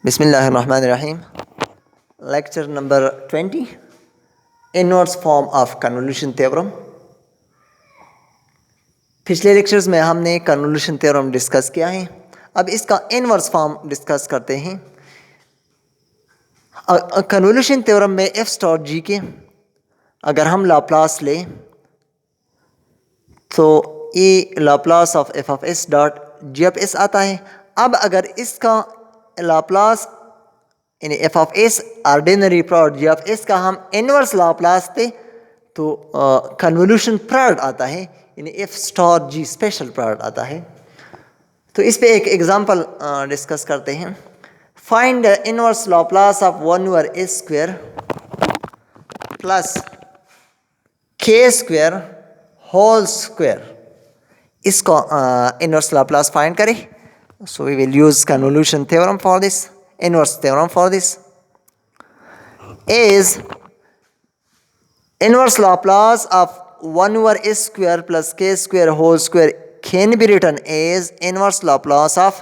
बिस्मिल्लाहिर्रहमानिर्रहीम। Lecture number 20, inverse form of convolution theorem. पिछले lectures में हमने कन्वोल्यूशन थ्योरम डिस्कस किया है। अब इसका इनवर्स फॉर्म डिस्कस करते हैं। कन्वोल्यूशन थ्योरम में एफ स्टार जी के अगर हम लाप्लास लें तो ये Laplace of f of s dot g of s आता है। अब अगर इसका लाप्लास यानी f of s ordinary product g of s का हम इनवर्स लाप्लास थे तो कन्वोल्यूशन प्रोडक्ट आता है, यानी एफ स्टार जी स्पेशल प्रोडक्ट आता है। तो इस पे एक एग्जांपल डिस्कस करते हैं। Find the inverse Laplace of 1 over s square plus k square whole square. इसको इनवर्स लाप्लास फाइंड करें। So we will use convolution theorem for this. Inverse theorem for this is inverse Laplace of 1 over s square plus k square whole square can be written as inverse Laplace of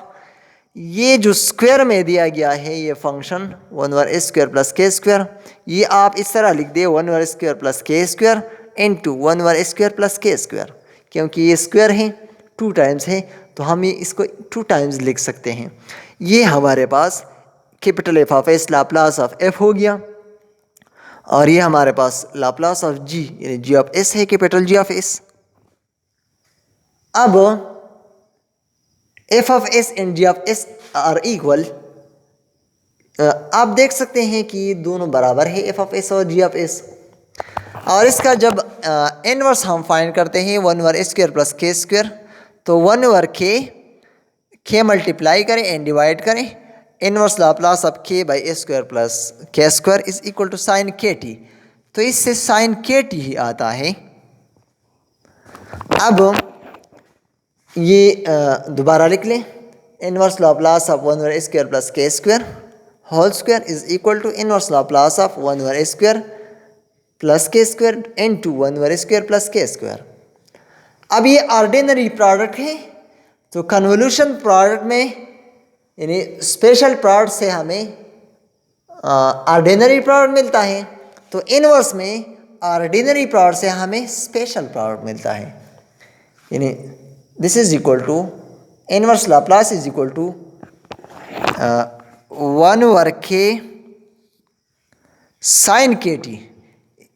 ये जो square में दिया गया है ये function 1 over s square plus k square, ये आप इस तरह लिख दे 1 over s square plus k square into 1 over s square plus k square। क्योंकि ये स्क्वायर है 2 टाइम्स है तो हम ये इसको 2 टाइम्स लिख सकते हैं। ये हमारे पास capital F of S Laplace of F हो गया और ये हमारे पास लाप्लास ऑफ जी यानी जी ऑफ एस है, कैपिटल जी ऑफ एस। अब f of s and g of s are equal. आप देख सकते हैं कि दोनों बराबर है एफ ऑफ एस और जी ऑफ एस। और इसका जब इनवर्स हम फाइंड करते हैं 1 over s square plus k square, तो 1 ओवर के मल्टीप्लाई करें एंड डिवाइड करें। Inverse Laplace of k by a square plus k square is equal to sine k t. तो इससे साइन के टी ही आता है। अब ये दोबारा लिख लें। Inverse Laplace of 1 over a square plus k square whole square is equal to inverse Laplace of 1 over a square plus k square into 1 over a square plus k square. अब ये ordinary product है तो convolution product में यानी special product से हमें ordinary product मिलता है, तो इनवर्स में ऑर्डिनरी प्रोडक्ट से हमें स्पेशल प्रोडक्ट मिलता है। यानी this is equal to inverse Laplace is equal to 1 over k sine k t.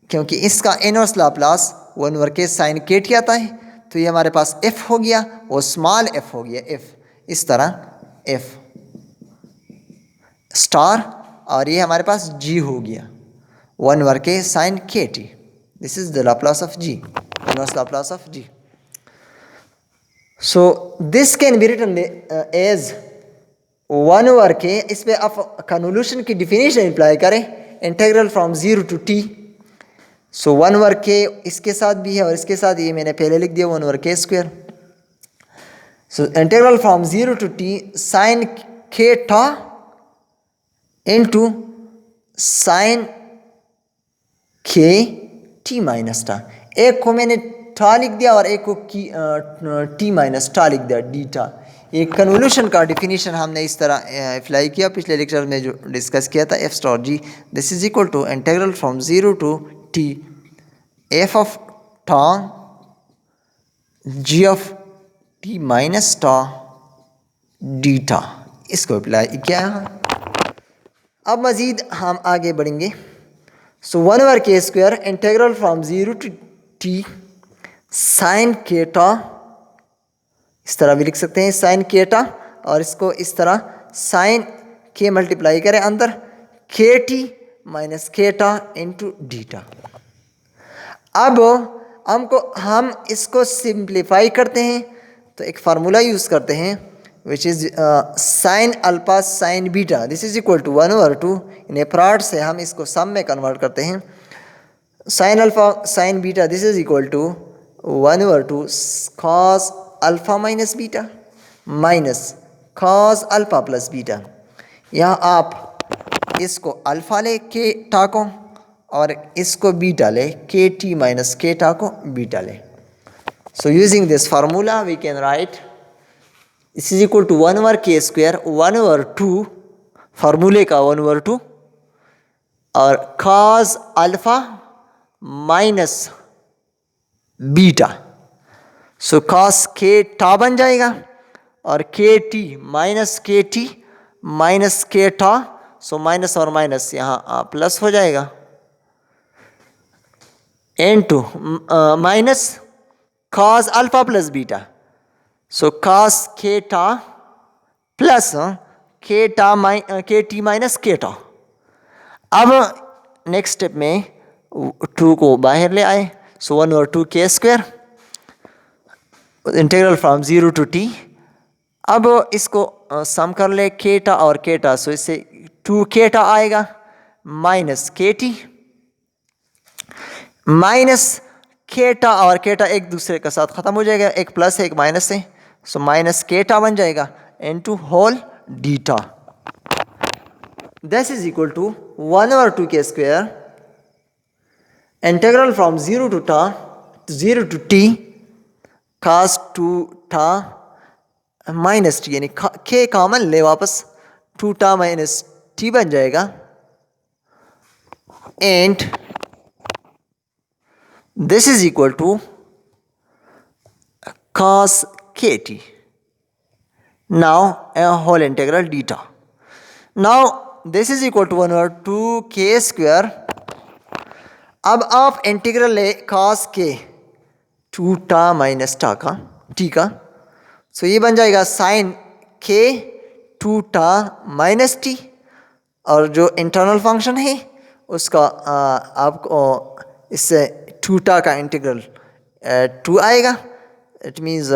क्योंकि इसका inverse Laplace 1 over k sine k t आता है तो ये हमारे पास एफ हो गया, वो स्मॉल एफ हो गया, एफ इस तरह एफ स्टार, और ये हमारे पास जी हो गया 1 over k sine k t. This is the Laplace of g, inverse Laplace of g. So this can be written as 1 over k. इस पे आप कन्वोल्यूशन की डिफिनीशन अप्लाई करें, integral from 0 to t. So 1 over k इसके साथ भी है और इसके साथ ये मैंने पहले लिख दिया 1 over k square. So integral from 0 to t sine k tau into sine k t minus tau. एक को मैंने टा लिख दिया और एक को टी माइनस टा लिख दिया, डी टा। ये कन्वोल्यूशन का डिफिनीशन हमने इस तरह अप्लाई किया पिछले लेक्चर में जो डिस्कस किया था। F star g this is equal to integral from 0 to t f of tau g of t minus tau d tau. इसको अप्लाई किया। अब मज़ीद हम आगे बढ़ेंगे। So 1 over k square integral from 0 to t sine k tau, इस तरह भी लिख सकते हैं साइन के टा, और इसको इस तरह साइन के मल्टीप्लाई करें अंदर के टी माइनस के टा इंटू डी टा। अब हम इसको सिंप्लीफाई करते हैं तो एक फार्मूला यूज़ करते हैं which is sin alpha sin beta this is equal to 1 over 2। इन प्रोडक्ट से हम इसको सम में कन्वर्ट करते हैं। sin alpha sin beta this is equal to 1 over 2 cos alpha minus beta minus cos alpha plus beta. यहाँ आप इसको अल्फा ले के टा को और इसको बीटा ले के टी माइनस के टा को बीटा ले। So using this formula we can write this is equal to 1 over k square 1 over 2 फार्मूले का 1/2 और cos alpha minus beta. So cos k टा बन जाएगा और के टी माइनस के टा। सो माइनस और माइनस यहाँ प्लस हो जाएगा into minus cos alpha plus beta. So cos के टा प्लस के टी माइनस के टा। अब नेक्स्ट स्टेप में 2 को बाहर ले आए। So 1/2 k square integral from 0 to t. अब इसको सम कर ले केटा और केटा। सो इससे 2 केटा आएगा माइनस के टी माइनस केटा और केटा एक दूसरे के साथ ख़त्म हो जाएगा, एक प्लस है एक माइनस है। सो माइनस केटा बन जाएगा into whole d tau. This is equal to 1/2 k square integral from 0 to t cos 2 टा माइनस टी, यानी के कॉमन ले वापस 2 टा माइनस टी बन जाएगा and this is equal to cos k t. Now whole integral d tau. Now this is equal to 1/2 k square. अब आप इंटीग्रल ले cos के 2 टा माइनस टा का टी का। सो ये बन जाएगा साइन के 2 टा माइनस टी और जो इंटरनल फंक्शन है उसका आपको इससे 2 टा का इंटीग्रल 2 आएगा। इट मीन्स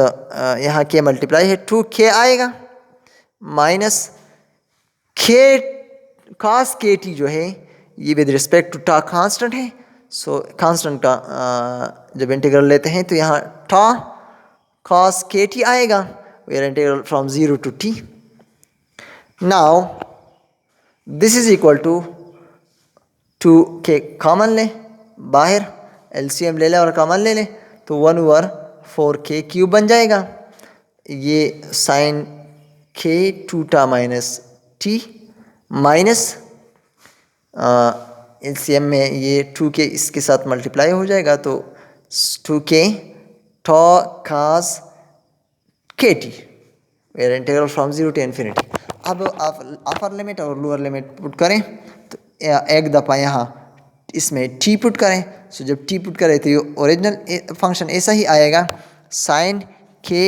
यहाँ के मल्टीप्लाई है 2 के आएगा माइनस के cos के टी जो है ये विद रिस्पेक्ट टू टा कांस्टेंट है। सो कांस्टेंट का जब इंटीग्रल लेते हैं तो यहाँ टा cos के टी आएगा where integral from 0 to t. Now this is equal to 2 k common ले बाहर, एलसीएम ले लें और कॉमन ले लें तो 1/4 के क्यूब बन जाएगा। ये साइन के 2 टा माइनस टी माइनस एलसीएम में ये 2 के इसके साथ मल्टीप्लाई हो जाएगा तो 2 k tau cos k t where integral from 0 to infinity. अब आप अपर लिमिट और लोअर लिमिट पुट करें तो एक दफ़ा यहाँ इसमें टी पुट करें। सो जब टी पुट करें तो ये ओरिजिनल फंक्शन ऐसा ही आएगा साइन के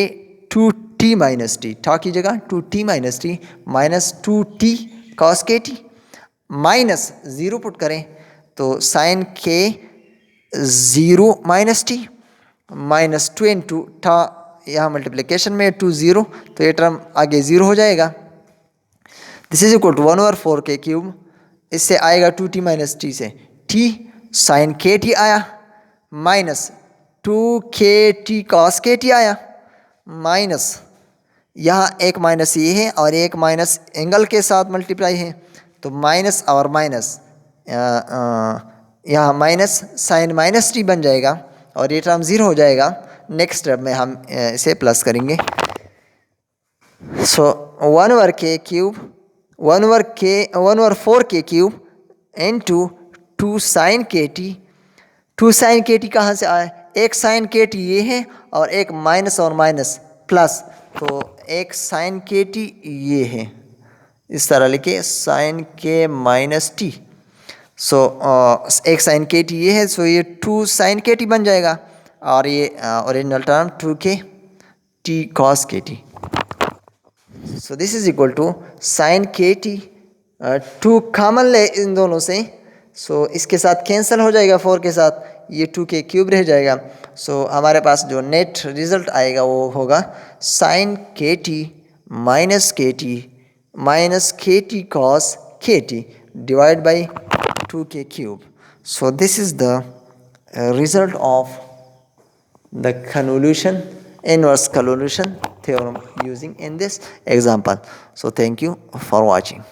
2t माइनस टी, टा की जगह 2t minus T minus 2t cos k t minus 0 put करें तो साइन के 0 माइनस टी माइनस 2 इंटू टा, यहाँ मल्टीप्लिकेशन में 2 0 तो ये टर्म आगे 0 हो जाएगा। दिस इज इक्वल टू 1/4 के क्यूब। इससे आएगा 2t माइनस टी से t साइन के टी आया minus 2 k t cos k T आया माइनस यहाँ एक माइनस ये है और एक माइनस एंगल के साथ मल्टीप्लाई है तो माइनस और माइनस यहाँ माइनस साइन माइनस टी बन जाएगा और ये टर्म 0 हो जाएगा। नेक्स्ट स्टेप में हम इसे प्लस करेंगे। सो 1/4 के cube into 2 sign k t. 2 sign k T कहाँ से आया? एक साइन के टी ये है और एक माइनस और माइनस प्लस, तो एक साइन के टी ये है, इस तरह लिखे साइन के माइनस टी। सो एक साइन के टी ये है, सो ये 2 साइन के टी बन जाएगा और ये original term 2 k t cos k t. So this is equal to sine k t 2 common ले इन दोनों से, सो इसके साथ कैंसिल हो जाएगा 4 के साथ, ये 2 के क्यूब रह जाएगा। सो हमारे पास जो नेट रिजल्ट आएगा वो होगा साइन के टी माइनस के t cos k T divide by 2 के cube. So this is the result of the inverse convolution theorem using in this example. So thank you for watching.